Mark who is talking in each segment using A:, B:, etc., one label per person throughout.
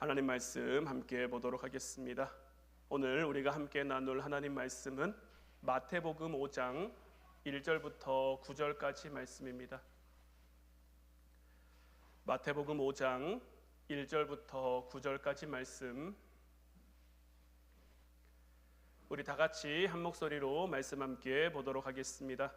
A: 하나님 말씀 함께 보도록 하겠습니다. 오늘 우리가 함께 나눌 하나님 말씀은 마태복음 5장 1절부터 9절까지 말씀입니다. 마태복음 5장 1절부터 9절까지 말씀, 우리 다 같이 한 목소리로 말씀 함께 보도록 하겠습니다.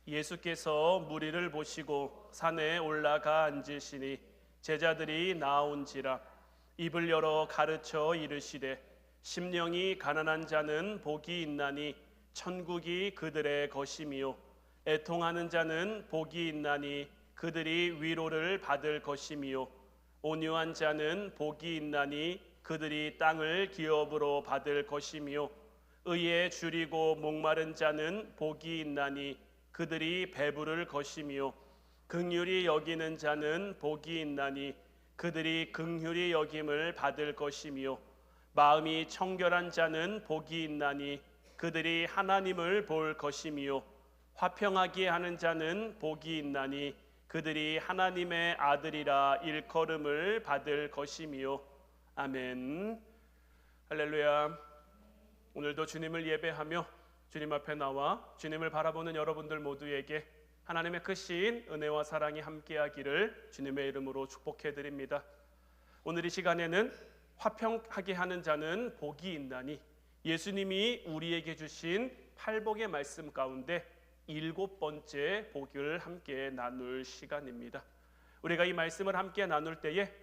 A: 예수께서 무리를 보시고 산에 올라가 앉으시니 제자들이 나아온지라. 입을 열어 가르쳐 이르시되 심령이 가난한 자는 복이 있나니 천국이 그들의 것이미요, 애통하는 자는 복이 있나니 그들이 위로를 받을 것이미요, 온유한 자는 복이 있나니 그들이 땅을 기업으로 받을 것이미요, 의에 줄이고 목마른 자는 복이 있나니 그들이 배부를 것이미요, 긍휼히 여기는 자는 복이 있나니 그들이 긍휼히 여김을 받을 것이며, 마음이 청결한 자는 복이 있나니 그들이 하나님을 볼 것이며, 화평하게 하는 자는 복이 있나니 그들이 하나님의 아들이라 일컬음을 받을 것이며. 아멘. 할렐루야. 오늘도 주님을 예배하며 주님 앞에 나와 주님을 바라보는 여러분들 모두에게 하나님의 크신 은혜와 사랑이 함께하기를 주님의 이름으로 축복해드립니다. 오늘 이 시간에는 화평하게 하는 자는 복이 있나니, 예수님이 우리에게 주신 팔복의 말씀 가운데 7번째 복을 함께 나눌 시간입니다. 우리가 이 말씀을 함께 나눌 때에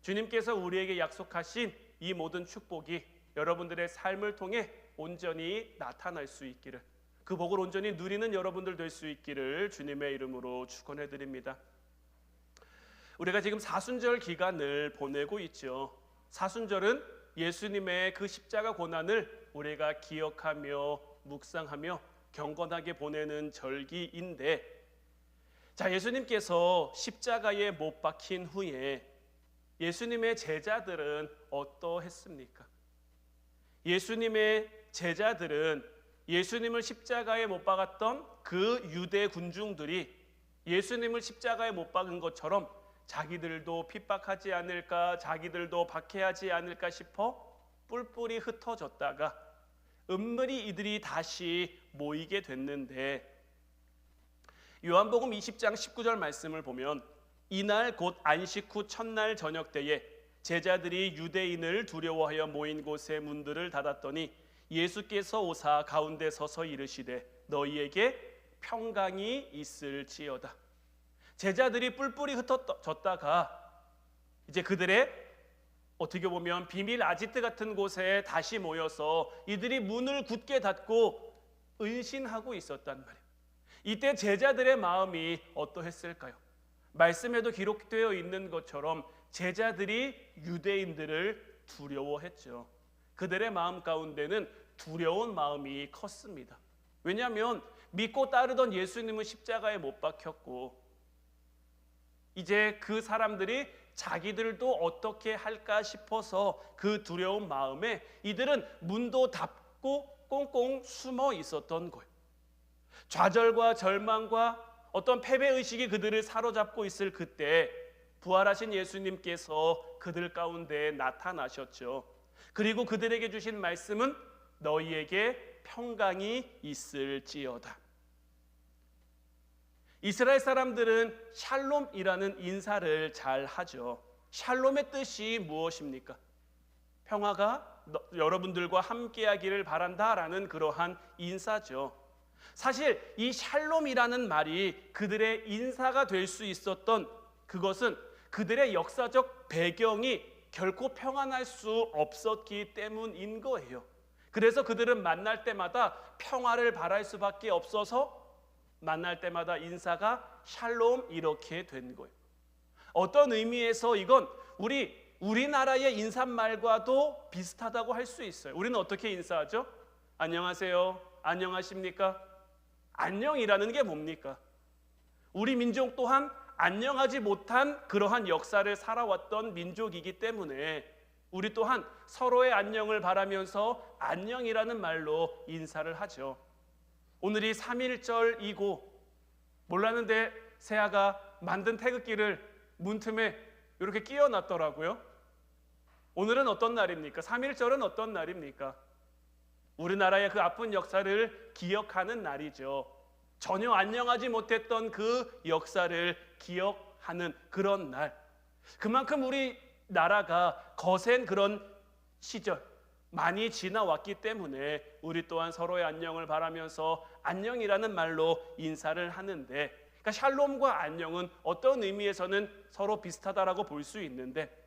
A: 주님께서 우리에게 약속하신 이 모든 축복이 여러분들의 삶을 통해 온전히 나타날 수 있기를, 그 복을 온전히 누리는 여러분들 될 수 있기를 주님의 이름으로 축원해 드립니다. 우리가 지금 사순절 기간을 보내고 있죠. 사순절은 예수님의 그 십자가 고난을 우리가 기억하며 묵상하며 경건하게 보내는 절기인데, 자, 예수님께서 십자가에 못 박힌 후에 예수님의 제자들은 어떠했습니까? 예수님의 제자들은 예수님을 십자가에 못 박았던 그 유대 군중들이 예수님을 십자가에 못 박은 것처럼 자기들도 핍박하지 않을까, 자기들도 박해하지 않을까 싶어 뿔뿔이 흩어졌다가 은밀히 이들이 다시 모이게 됐는데, 요한복음 20장 19절 말씀을 보면 이날 곧 안식 후 첫날 저녁 때에 제자들이 유대인을 두려워하여 모인 곳의 문들을 닫았더니 예수께서 오사 가운데 서서 이르시되 너희에게 평강이 있을지어다. 제자들이 뿔뿔이 흩어졌다가 이제 그들의 어떻게 보면 비밀 아지트 같은 곳에 다시 모여서 이들이 문을 굳게 닫고 은신하고 있었단 말이에요. 이때 제자들의 마음이 어떠했을까요? 말씀에도 기록되어 있는 것처럼 제자들이 유대인들을 두려워했죠. 그들의 마음 가운데는 두려운 마음이 컸습니다. 왜냐하면 믿고 따르던 예수님은 십자가에 못 박혔고, 이제 그 사람들이 자기들도 어떻게 할까 싶어서 그 두려운 마음에 이들은 문도 닫고 꽁꽁 숨어 있었던 거예요. 좌절과 절망과 어떤 패배의식이 그들을 사로잡고 있을 그때 부활하신 예수님께서 그들 가운데 나타나셨죠. 그리고 그들에게 주신 말씀은 너희에게 평강이 있을지어다. 이스라엘 사람들은 샬롬이라는 인사를 잘 하죠. 샬롬의 뜻이 무엇입니까? 평화가 여러분들과 함께하기를 바란다라는 그러한 인사죠. 사실 이 샬롬이라는 말이 그들의 인사가 될 수 있었던 그것은 그들의 역사적 배경이 결코 평안할 수 없었기 때문인 거예요. 그래서 그들은 만날 때마다 평화를 바랄 수밖에 없어서 만날 때마다 인사가 샬롬 이렇게 된 거예요. 어떤 의미에서 이건 우리나라의 인사말과도 비슷하다고 할 수 있어요. 우리는 어떻게 인사하죠? 안녕하세요. 안녕하십니까? 안녕이라는 게 뭡니까? 우리 민족 또한 안녕하지 못한 그러한 역사를 살아왔던 민족이기 때문에 우리 또한 서로의 안녕을 바라면서 안녕이라는 말로 인사를 하죠. 오늘이 3.1절이고 몰랐는데 새아가 만든 태극기를 문틈에 이렇게 끼워놨더라고요. 오늘은 어떤 날입니까? 3.1절은 어떤 날입니까? 우리나라의 그 아픈 역사를 기억하는 날이죠. 전혀 안녕하지 못했던 그 역사를 기억하는 그런 날. 그만큼 우리나라가 거센 그런 시절 많이 지나왔기 때문에 우리 또한 서로의 안녕을 바라면서 안녕이라는 말로 인사를 하는데, 그러니까 샬롬과 안녕은 어떤 의미에서는 서로 비슷하다라고 볼 수 있는데,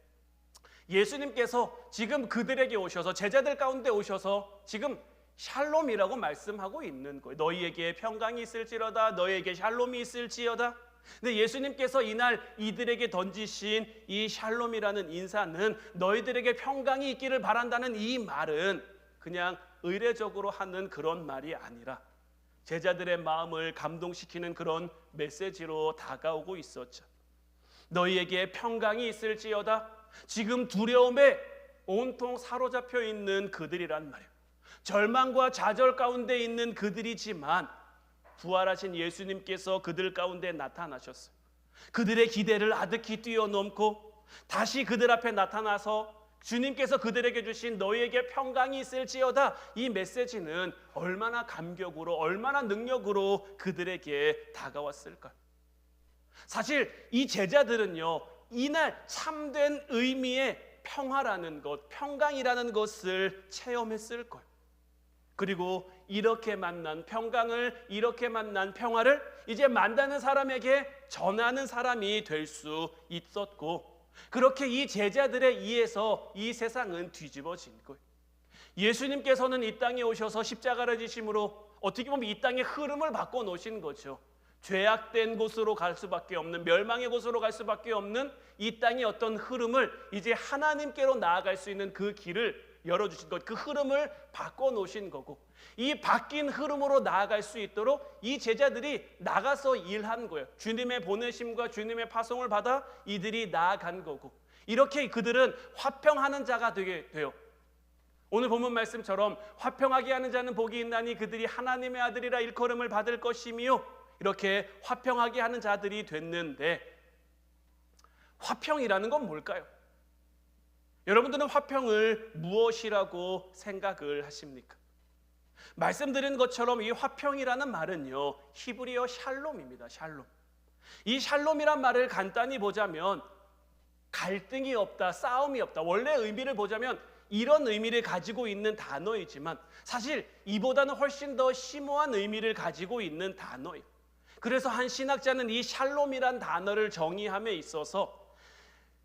A: 예수님께서 지금 그들에게 오셔서, 제자들 가운데 오셔서 지금 샬롬이라고 말씀하고 있는 거예요. 너희에게 평강이 있을지어다, 너희에게 샬롬이 있을지어다. 근데 예수님께서 이날 이들에게 던지신 이 샬롬이라는 인사는, 너희들에게 평강이 있기를 바란다는 이 말은 그냥 의례적으로 하는 그런 말이 아니라 제자들의 마음을 감동시키는 그런 메시지로 다가오고 있었죠. 너희에게 평강이 있을지어다. 지금 두려움에 온통 사로잡혀 있는 그들이란 말이에요. 절망과 좌절 가운데 있는 그들이지만 부활하신 예수님께서 그들 가운데 나타나셨어요. 그들의 기대를 아득히 뛰어넘고 다시 그들 앞에 나타나서 주님께서 그들에게 주신 너희에게 평강이 있을지어다, 이 메시지는 얼마나 감격으로, 얼마나 능력으로 그들에게 다가왔을까요? 사실 이 제자들은요, 이날 참된 의미의 평화라는 것, 평강이라는 것을 체험했을 거예요. 그리고 이렇게 만난 평강을, 이렇게 만난 평화를 이제 만나는 사람에게 전하는 사람이 될 수 있었고, 그렇게 이 제자들에 의해서 이 세상은 뒤집어진 거예요. 예수님께서는 이 땅에 오셔서 십자가를 지심으로 어떻게 보면 이 땅의 흐름을 바꿔놓으신 거죠. 죄악된 곳으로 갈 수밖에 없는, 멸망의 곳으로 갈 수밖에 없는 이 땅의 어떤 흐름을 이제 하나님께로 나아갈 수 있는 그 길을 열어주신 것, 그 흐름을 바꿔놓으신 거고, 이 바뀐 흐름으로 나아갈 수 있도록 이 제자들이 나가서 일한 거예요. 주님의 보내심과 주님의 파송을 받아 이들이 나아간 거고, 이렇게 그들은 화평하는 자가 되게 돼요. 오늘 본문 말씀처럼 화평하게 하는 자는 복이 있나니 그들이 하나님의 아들이라 일컬음을 받을 것이며, 이렇게 화평하게 하는 자들이 됐는데, 화평이라는 건 뭘까요? 여러분들은 화평을 무엇이라고 생각을 하십니까? 말씀드린 것처럼 이 화평이라는 말은요, 히브리어 샬롬입니다. 샬롬. 이 샬롬이란 말을 간단히 보자면 갈등이 없다, 싸움이 없다, 원래 의미를 보자면 이런 의미를 가지고 있는 단어이지만 사실 이보다는 훨씬 더 심오한 의미를 가지고 있는 단어예요. 그래서 한 신학자는 이 샬롬이란 단어를 정의함에 있어서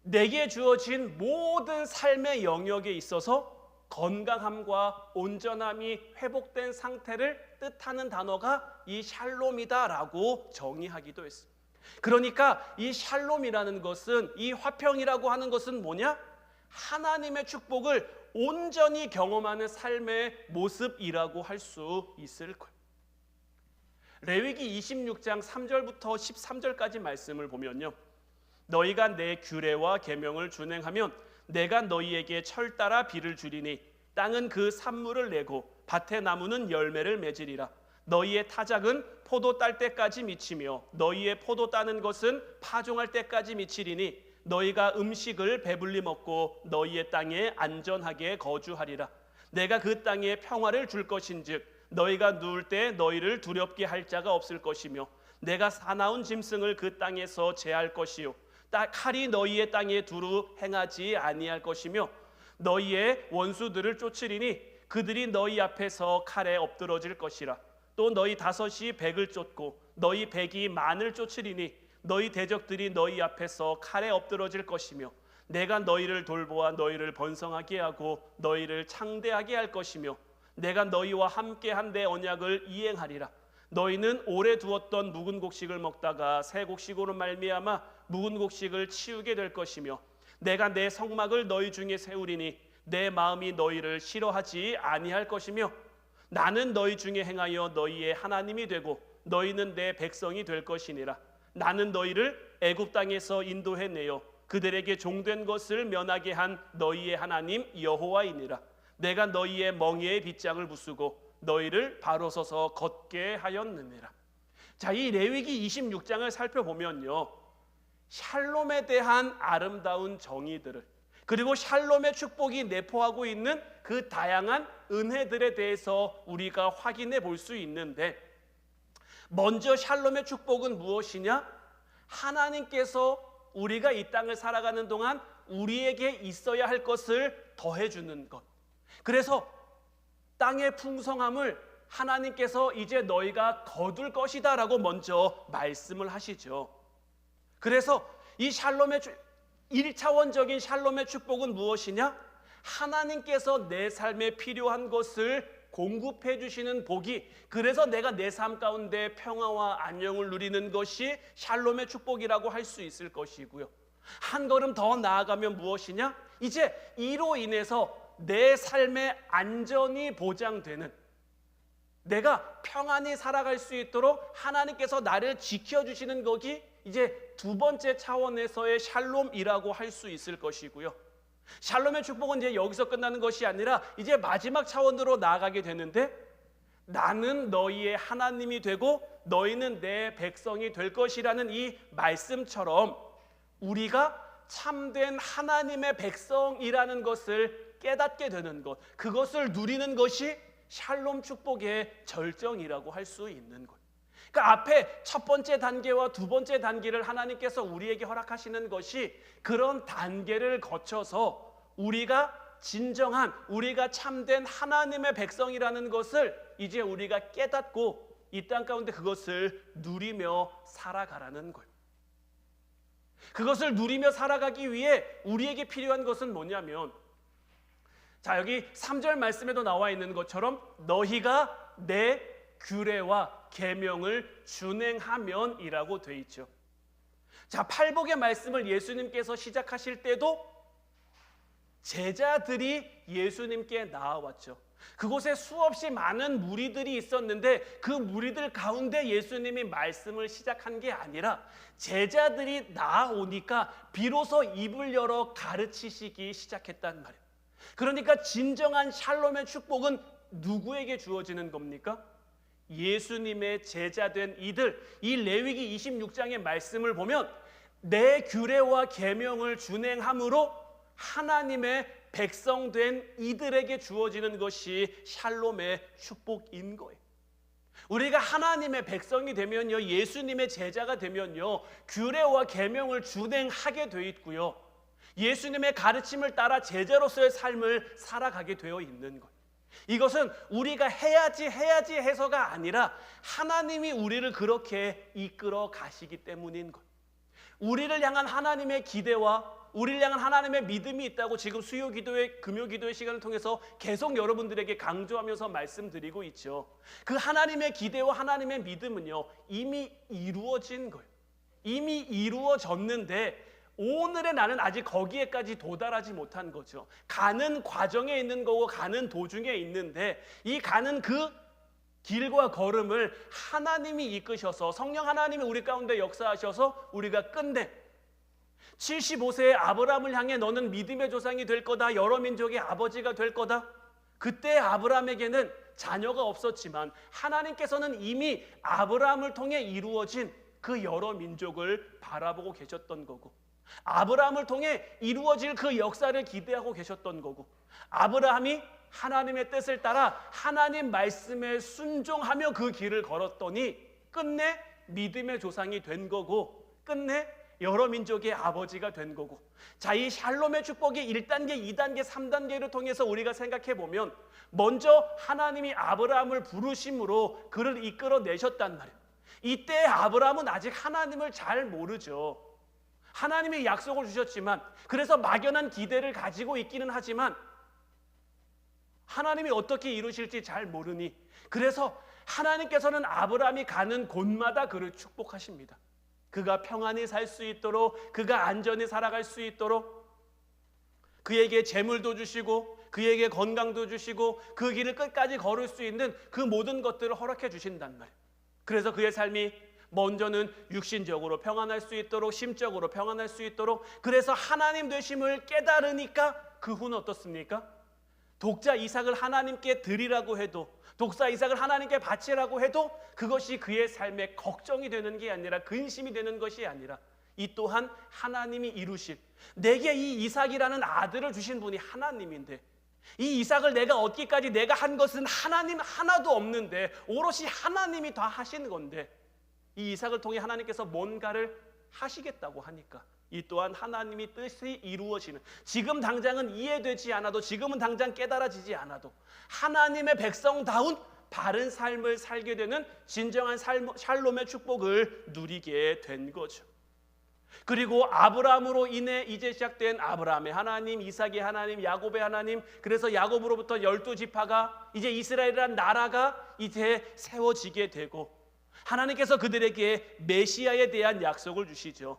A: 내게 주어진 모든 삶의 영역에 있어서 건강함과 온전함이 회복된 상태를 뜻하는 단어가 이 샬롬이다라고 정의하기도 했습니다. 그러니까 이 샬롬이라는 것은, 이 화평이라고 하는 것은 뭐냐? 하나님의 축복을 온전히 경험하는 삶의 모습이라고 할 수 있을 거예요. 레위기 26장 3절부터 13절까지 말씀을 보면요, 너희가 내 규례와 계명을 준행하면 내가 너희에게 철 따라 비를 주리니 땅은 그 산물을 내고 밭의 나무는 열매를 맺으리라. 너희의 타작은 포도 딸 때까지 미치며 너희의 포도 따는 것은 파종할 때까지 미치리니 너희가 음식을 배불리 먹고 너희의 땅에 안전하게 거주하리라. 내가 그 땅에 평화를 줄 것인즉 너희가 누울 때 너희를 두렵게 할 자가 없을 것이며 내가 사나운 짐승을 그 땅에서 제할 것이요 칼이 너희의 땅에 두루 행하지 아니할 것이며 너희의 원수들을 쫓으리니 그들이 너희 앞에서 칼에 엎드러질 것이라. 또 너희 다섯이 백을 쫓고 너희 백이 만을 쫓으리니 너희 대적들이 너희 앞에서 칼에 엎드러질 것이며 내가 너희를 돌보아 너희를 번성하게 하고 너희를 창대하게 할 것이며 내가 너희와 함께 한 내 언약을 이행하리라. 너희는 오래 두었던 묵은 곡식을 먹다가 새 곡식으로 말미암아 묵은 곡식을 치우게 될 것이며 내가 내 성막을 너희 중에 세우리니 내 마음이 너희를 싫어하지 아니할 것이며 나는 너희 중에 행하여 너희의 하나님이 되고 너희는 내 백성이 될 것이니라. 나는 너희를 애굽 땅에서 인도해내어 그들에게 종된 것을 면하게 한 너희의 하나님 여호와이니라. 내가 너희의 멍에의 빗장을 부수고 너희를 바로 서서 걷게 하였느니라. 자, 이 레위기 26장을 살펴보면요, 샬롬에 대한 아름다운 정의들을, 그리고 샬롬의 축복이 내포하고 있는 그 다양한 은혜들에 대해서 우리가 확인해 볼 수 있는데, 먼저 샬롬의 축복은 무엇이냐? 하나님께서 우리가 이 땅을 살아가는 동안 우리에게 있어야 할 것을 더해주는 것. 그래서 땅의 풍성함을 하나님께서 이제 너희가 거둘 것이다 라고 먼저 말씀을 하시죠. 그래서 이 샬롬의 1차원적인 샬롬의 축복은 무엇이냐? 하나님께서 내 삶에 필요한 것을 공급해 주시는 복이, 그래서 내가 내 삶 가운데 평화와 안녕을 누리는 것이 샬롬의 축복이라고 할 수 있을 것이고요. 한 걸음 더 나아가면 무엇이냐? 이제 이로 인해서 내 삶의 안전이 보장되는, 내가 평안히 살아갈 수 있도록 하나님께서 나를 지켜주시는 것이 이제 두 번째 차원에서의 샬롬이라고 할 수 있을 것이고요. 샬롬의 축복은 이제 여기서 끝나는 것이 아니라 이제 마지막 차원으로 나아가게 되는데, 나는 너희의 하나님이 되고 너희는 내 백성이 될 것이라는 이 말씀처럼 우리가 참된 하나님의 백성이라는 것을 깨닫게 되는 것, 그것을 누리는 것이 샬롬 축복의 절정이라고 할 수 있는 것. 그러니까 앞에 첫 번째 단계와 두 번째 단계를 하나님께서 우리에게 허락하시는 것이, 그런 단계를 거쳐서 우리가 진정한, 우리가 참된 하나님의 백성이라는 것을 이제 우리가 깨닫고 이 땅 가운데 그것을 누리며 살아가라는 거예요. 그것을 누리며 살아가기 위해 우리에게 필요한 것은 뭐냐면, 자, 여기 3절 말씀에도 나와 있는 것처럼 너희가 내 규례와 계명을 준행하면이라고 돼 있죠. 자, 팔복의 말씀을 예수님께서 시작하실 때도 제자들이 예수님께 나아왔죠. 그곳에 수없이 많은 무리들이 있었는데 그 무리들 가운데 예수님이 말씀을 시작한 게 아니라 제자들이 나아오니까 비로소 입을 열어 가르치시기 시작했단 말이에요. 그러니까 진정한 샬롬의 축복은 누구에게 주어지는 겁니까? 예수님의 제자된 이들. 이 레위기 26장의 말씀을 보면 내 규례와 계명을 준행함으로 하나님의 백성된 이들에게 주어지는 것이 샬롬의 축복인 거예요. 우리가 하나님의 백성이 되면요, 예수님의 제자가 되면요, 규례와 계명을 준행하게 돼 있고요, 예수님의 가르침을 따라 제자로서의 삶을 살아가게 되어 있는 거예요. 이것은 우리가 해야지 해서가 아니라 하나님이 우리를 그렇게 이끌어 가시기 때문인 거예요. 우리를 향한 하나님의 기대와 우리를 향한 하나님의 믿음이 있다고 지금 수요 기도회, 금요 기도회 시간을 통해서 계속 여러분들에게 강조하면서 말씀드리고 있죠. 그 하나님의 기대와 하나님의 믿음은요, 이미 이루어진 거예요. 이미 이루어졌는데 오늘의 나는 아직 거기에까지 도달하지 못한 거죠. 가는 과정에 있는 거고 가는 도중에 있는데, 이 가는 그 길과 걸음을 하나님이 이끄셔서, 성령 하나님이 우리 가운데 역사하셔서 우리가 끝내 75세의 아브라함을 향해 너는 믿음의 조상이 될 거다, 여러 민족의 아버지가 될 거다. 그때 아브라함에게는 자녀가 없었지만 하나님께서는 이미 아브라함을 통해 이루어진 그 여러 민족을 바라보고 계셨던 거고, 아브라함을 통해 이루어질 그 역사를 기대하고 계셨던 거고, 아브라함이 하나님의 뜻을 따라 하나님 말씀에 순종하며 그 길을 걸었더니 끝내 믿음의 조상이 된 거고, 끝내 여러 민족의 아버지가 된 거고. 자, 이 샬롬의 축복이 1단계, 2단계, 3단계를 통해서 우리가 생각해 보면, 먼저 하나님이 아브라함을 부르심으로 그를 이끌어내셨단 말이에요. 이때 아브라함은 아직 하나님을 잘 모르죠. 하나님이 약속을 주셨지만, 그래서 막연한 기대를 가지고 있기는 하지만 하나님이 어떻게 이루실지 잘 모르니, 그래서 하나님께서는 아브라함이 가는 곳마다 그를 축복하십니다. 그가 평안히 살 수 있도록, 그가 안전히 살아갈 수 있도록 그에게 재물도 주시고 그에게 건강도 주시고 그 길을 끝까지 걸을 수 있는 그 모든 것들을 허락해 주신단 말이에요. 그래서 그의 삶이 먼저는 육신적으로 평안할 수 있도록, 심적으로 평안할 수 있도록, 그래서 하나님 되심을 깨달으니까 그 후는 어떻습니까? 독자 이삭을 하나님께 드리라고 해도, 독사 이삭을 하나님께 바치라고 해도 그것이 그의 삶에 걱정이 되는 게 아니라, 근심이 되는 것이 아니라 이 또한 하나님이 이루실, 내게 이 이삭이라는 아들을 주신 분이 하나님인데, 이 이삭을 내가 얻기까지 내가 한 것은 하나님 하나도 없는데 오롯이 하나님이 다 하신 건데, 이 이삭을 통해 하나님께서 뭔가를 하시겠다고 하니까 이 또한 하나님이 뜻이 이루어지는, 지금 당장은 이해되지 않아도, 지금은 당장 깨달아지지 않아도 하나님의 백성다운 바른 삶을 살게 되는 진정한 샬롬의 축복을 누리게 된 거죠. 그리고 아브라함으로 인해 이제 시작된 아브라함의 하나님, 이삭의 하나님, 야곱의 하나님, 그래서 야곱으로부터 12지파가 이제 이스라엘이라는 나라가 이제 세워지게 되고, 하나님께서 그들에게 메시아에 대한 약속을 주시죠.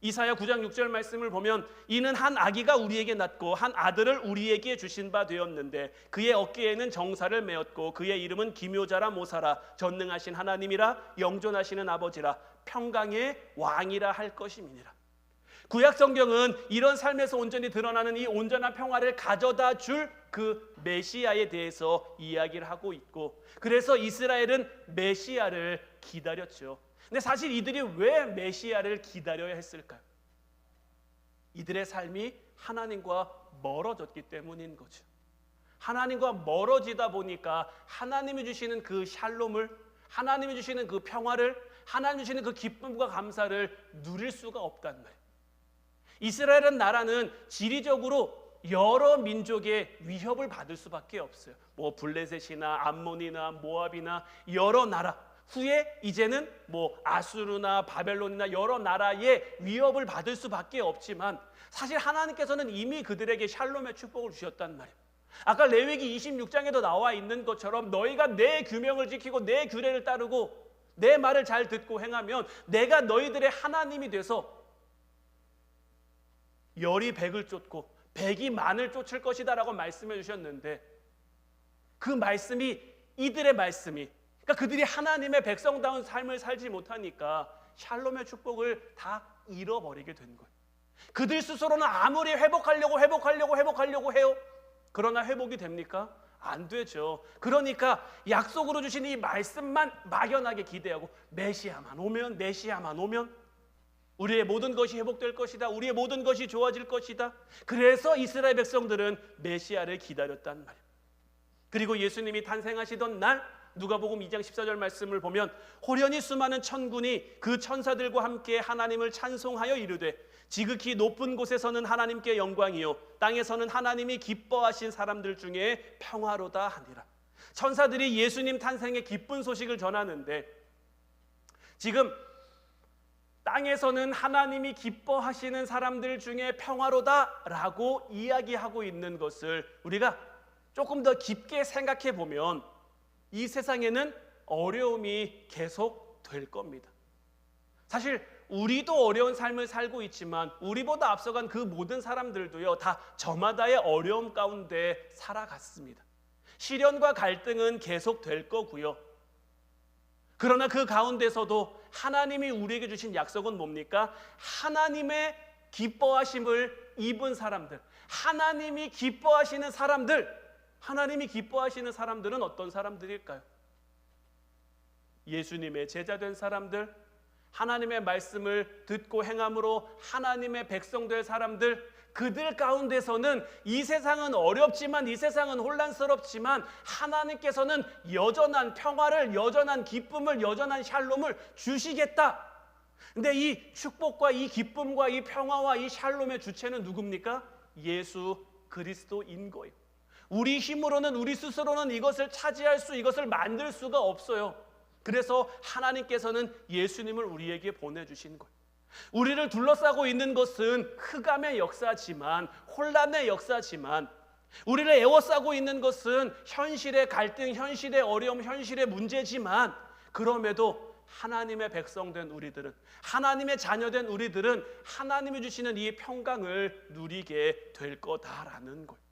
A: 이사야 9장 6절 말씀을 보면, 이는 한 아기가 우리에게 낳고 한 아들을 우리에게 주신 바 되었는데 그의 어깨에는 정사를 메었고 그의 이름은 기묘자라 모사라 전능하신 하나님이라 영존하시는 아버지라 평강의 왕이라 할 것임이니라. 구약 성경은 이런 삶에서 온전히 드러나는 이 온전한 평화를 가져다 줄 그 메시아에 대해서 이야기를 하고 있고, 그래서 이스라엘은 메시아를 기다렸죠. 근데 사실 이들이 왜 메시아를 기다려야 했을까요? 이들의 삶이 하나님과 멀어졌기 때문인 거죠. 하나님과 멀어지다 보니까 하나님이 주시는 그 샬롬을, 하나님이 주시는 그 평화를, 하나님이 주시는 그 기쁨과 감사를 누릴 수가 없단 말이에요. 이스라엘은 나라는 지리적으로 여러 민족의 위협을 받을 수밖에 없어요. 뭐 블레셋이나 암몬이나 모압이나 여러 나라, 후에 이제는 뭐 아수르나 바벨론이나 여러 나라의 위협을 받을 수밖에 없지만, 사실 하나님께서는 이미 그들에게 샬롬의 축복을 주셨단 말이에요. 아까 레위기 26장에도 나와 있는 것처럼 너희가 내 규명을 지키고 내 규례를 따르고 내 말을 잘 듣고 행하면 내가 너희들의 하나님이 돼서 열이 백을 쫓고 백이 만을 쫓을 것이다 라고 말씀해 주셨는데, 그 말씀이, 이들의 말씀이, 그러니까 그들이 하나님의 백성다운 삶을 살지 못하니까 샬롬의 축복을 다 잃어버리게 된 거예요. 그들 스스로는 아무리 회복하려고 해요. 그러나 회복이 됩니까? 안 되죠. 그러니까 약속으로 주신 이 말씀만 막연하게 기대하고 메시아만 오면 우리의 모든 것이 회복될 것이다, 우리의 모든 것이 좋아질 것이다. 그래서 이스라엘 백성들은 메시아를 기다렸단 말이에요. 그리고 예수님이 탄생하시던 날 누가복음 2장 14절 말씀을 보면, 호련히 수많은 천군이 그 천사들과 함께 하나님을 찬송하여 이르되 지극히 높은 곳에서는 하나님께 영광이요 땅에서는 하나님이 기뻐하신 사람들 중에 평화로다 하니라. 천사들이 예수님 탄생의 기쁜 소식을 전하는데, 지금 땅에서는 하나님이 기뻐하시는 사람들 중에 평화로다라고 이야기하고 있는 것을 우리가 조금 더 깊게 생각해 보면 이 세상에는 어려움이 계속 될 겁니다. 사실 우리도 어려운 삶을 살고 있지만 우리보다 앞서간 그 모든 사람들도요, 다 저마다의 어려움 가운데 살아갔습니다. 시련과 갈등은 계속 될 거고요. 그러나 그 가운데서도 하나님이 우리에게 주신 약속은 뭡니까? 하나님의 기뻐하심을 입은 사람들, 하나님이 기뻐하시는 사람들은 어떤 사람들일까요? 예수님의 제자된 사람들, 하나님의 말씀을 듣고 행함으로 하나님의 백성 될 사람들, 그들 가운데서는 이 세상은 어렵지만, 이 세상은 혼란스럽지만 하나님께서는 여전한 평화를, 여전한 기쁨을, 여전한 샬롬을 주시겠다. 근데 이 축복과 이 기쁨과 이 평화와 이 샬롬의 주체는 누굽니까? 예수 그리스도인 거예요. 우리 힘으로는, 우리 스스로는 이것을 차지할 수, 이것을 만들 수가 없어요. 그래서 하나님께서는 예수님을 우리에게 보내주신 거예요. 우리를 둘러싸고 있는 것은 흑암의 역사지만, 혼란의 역사지만, 우리를 에워싸고 있는 것은 현실의 갈등, 현실의 어려움, 현실의 문제지만, 그럼에도 하나님의 백성된 우리들은, 하나님의 자녀된 우리들은 하나님이 주시는 이 평강을 누리게 될 거다라는 거예요.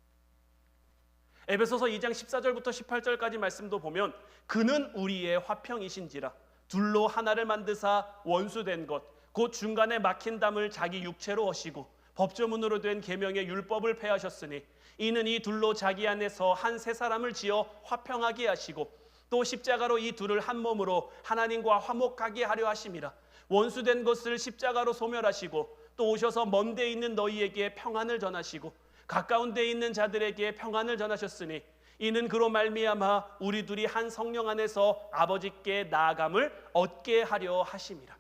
A: 에베소서 2장 14절부터 18절까지 말씀도 보면, 그는 우리의 화평이신지라 둘로 하나를 만드사 원수된 것 곧 중간에 막힌 담을 자기 육체로 하시고 법조문으로 된 계명의 율법을 폐하셨으니 이는 이 둘로 자기 안에서 한 새 사람을 지어 화평하게 하시고 또 십자가로 이 둘을 한 몸으로 하나님과 화목하게 하려 하심이라. 원수된 것을 십자가로 소멸하시고 또 오셔서 먼 데 있는 너희에게 평안을 전하시고 가까운 데 있는 자들에게 평안을 전하셨으니 이는 그로 말미암아 우리 둘이 한 성령 안에서 아버지께 나아감을 얻게 하려 하심이라.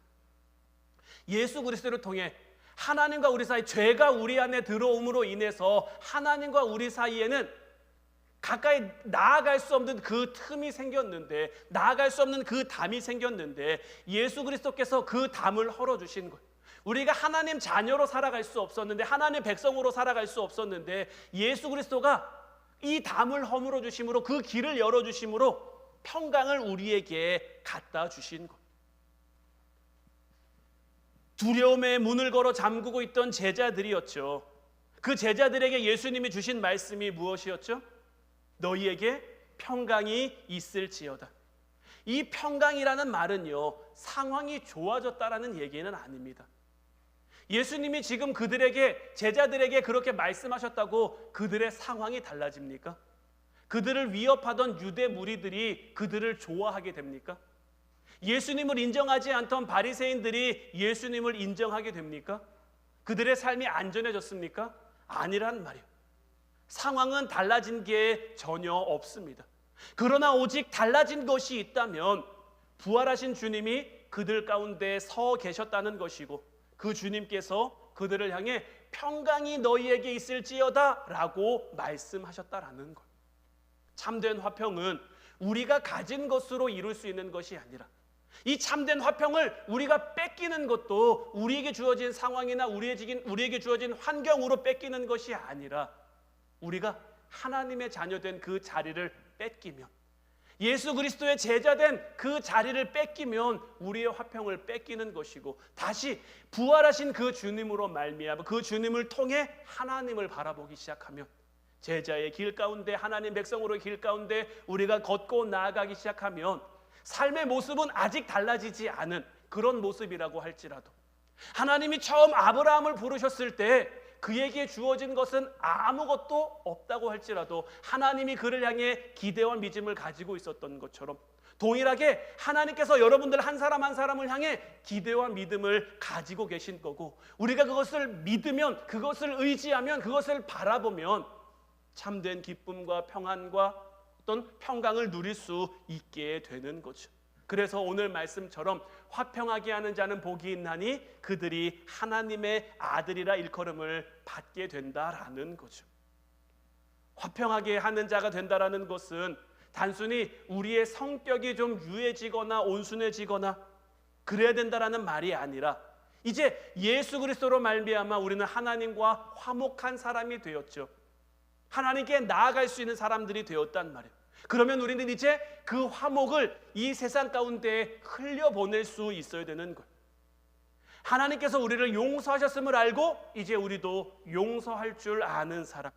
A: 예수 그리스도를 통해 하나님과 우리 사이, 죄가 우리 안에 들어옴으로 인해서 하나님과 우리 사이에는 가까이 나아갈 수 없는 그 틈이 생겼는데, 나아갈 수 없는 그 담이 생겼는데 예수 그리스도께서 그 담을 헐어주신 거예요. 우리가 하나님 자녀로 살아갈 수 없었는데, 하나님 백성으로 살아갈 수 없었는데 예수 그리스도가 이 담을 허물어 주심으로, 그 길을 열어 주심으로 평강을 우리에게 갖다 주신 것. 두려움의 문을 걸어 잠그고 있던 제자들이었죠. 그 제자들에게 예수님이 주신 말씀이 무엇이었죠? 너희에게 평강이 있을지어다. 이 평강이라는 말은요, 상황이 좋아졌다라는 얘기는 아닙니다. 예수님이 지금 그들에게, 제자들에게 그렇게 말씀하셨다고 그들의 상황이 달라집니까? 그들을 위협하던 유대 무리들이 그들을 좋아하게 됩니까? 예수님을 인정하지 않던 바리새인들이 예수님을 인정하게 됩니까? 그들의 삶이 안전해졌습니까? 아니란 말이에요. 상황은 달라진 게 전혀 없습니다. 그러나 오직 달라진 것이 있다면 부활하신 주님이 그들 가운데 서 계셨다는 것이고, 그 주님께서 그들을 향해 평강이 너희에게 있을지어다 라고 말씀하셨다라는 것. 참된 화평은 우리가 가진 것으로 이룰 수 있는 것이 아니라, 이 참된 화평을 우리가 뺏기는 것도 우리에게 주어진 상황이나 우리에게 주어진 환경으로 뺏기는 것이 아니라, 우리가 하나님의 자녀된 그 자리를 뺏기면, 예수 그리스도의 제자된 그 자리를 뺏기면 우리의 화평을 뺏기는 것이고, 다시 부활하신 그 주님으로 말미암아 그 주님을 통해 하나님을 바라보기 시작하면, 제자의 길 가운데, 하나님 백성으로의 길 가운데 우리가 걷고 나아가기 시작하면 삶의 모습은 아직 달라지지 않은 그런 모습이라고 할지라도, 하나님이 처음 아브라함을 부르셨을 때 그에게 주어진 것은 아무것도 없다고 할지라도 하나님이 그를 향해 기대와 믿음을 가지고 있었던 것처럼, 동일하게 하나님께서 여러분들 한 사람 한 사람을 향해 기대와 믿음을 가지고 계신 거고, 우리가 그것을 믿으면, 그것을 의지하면, 그것을 바라보면 참된 기쁨과 평안과 어떤 평강을 누릴 수 있게 되는 거죠. 그래서 오늘 말씀처럼 화평하게 하는 자는 복이 있나니 그들이 하나님의 아들이라 일컬음을 받게 된다라는 거죠. 화평하게 하는 자가 된다라는 것은 단순히 우리의 성격이 좀 유해지거나 온순해지거나 그래야 된다라는 말이 아니라, 이제 예수 그리스도로 말미암아 우리는 하나님과 화목한 사람이 되었죠. 하나님께 나아갈 수 있는 사람들이 되었단 말이에요. 그러면 우리는 이제 그 화목을 이 세상 가운데 흘려보낼 수 있어야 되는 거예요. 하나님께서 우리를 용서하셨음을 알고 이제 우리도 용서할 줄 아는 사람,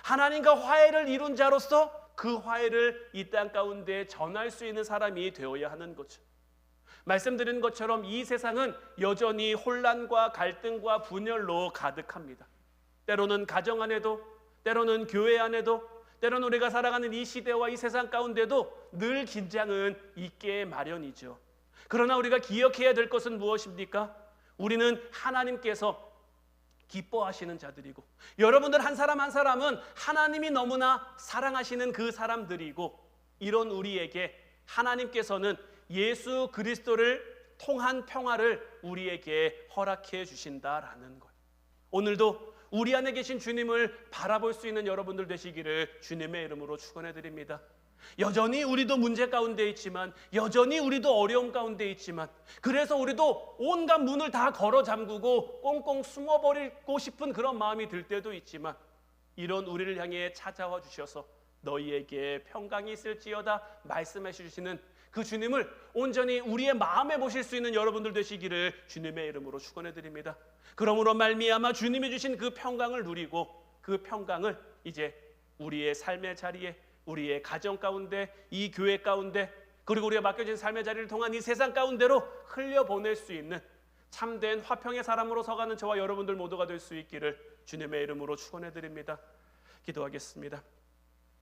A: 하나님과 화해를 이룬 자로서 그 화해를 이 땅 가운데 전할 수 있는 사람이 되어야 하는 거죠. 말씀드린 것처럼 이 세상은 여전히 혼란과 갈등과 분열로 가득합니다. 때로는 가정 안에도, 때로는 교회 안에도, 때로는 우리가 살아가는 이 시대와 이 세상 가운데도 늘 긴장은 있게 마련이죠. 그러나 우리가 기억해야 될 것은 무엇입니까? 우리는 하나님께서 기뻐하시는 자들이고, 여러분들 한 사람 한 사람은 하나님이 너무나 사랑하시는 그 사람들이고, 이런 우리에게 하나님께서는 예수 그리스도를 통한 평화를 우리에게 허락해 주신다라는 것. 오늘도 우리 안에 계신 주님을 바라볼 수 있는 여러분들 되시기를 주님의 이름으로 축원해 드립니다. 여전히 우리도 문제 가운데 있지만, 여전히 우리도 어려움 가운데 있지만, 그래서 우리도 온갖 문을 다 걸어 잠그고 꽁꽁 숨어버리고 싶은 그런 마음이 들 때도 있지만, 이런 우리를 향해 찾아와 주셔서 너희에게 평강이 있을지어다 말씀해 주시는 그 주님을 온전히 우리의 마음에 모실 수 있는 여러분들 되시기를 주님의 이름으로 축원해 드립니다. 그러므로 말미암아 주님이 주신 그 평강을 누리고, 그 평강을 이제 우리의 삶의 자리에, 우리의 가정 가운데, 이 교회 가운데, 그리고 우리가 맡겨진 삶의 자리를 통한 이 세상 가운데로 흘려보낼 수 있는 참된 화평의 사람으로 서가는 저와 여러분들 모두가 될 수 있기를 주님의 이름으로 축원해 드립니다. 기도하겠습니다.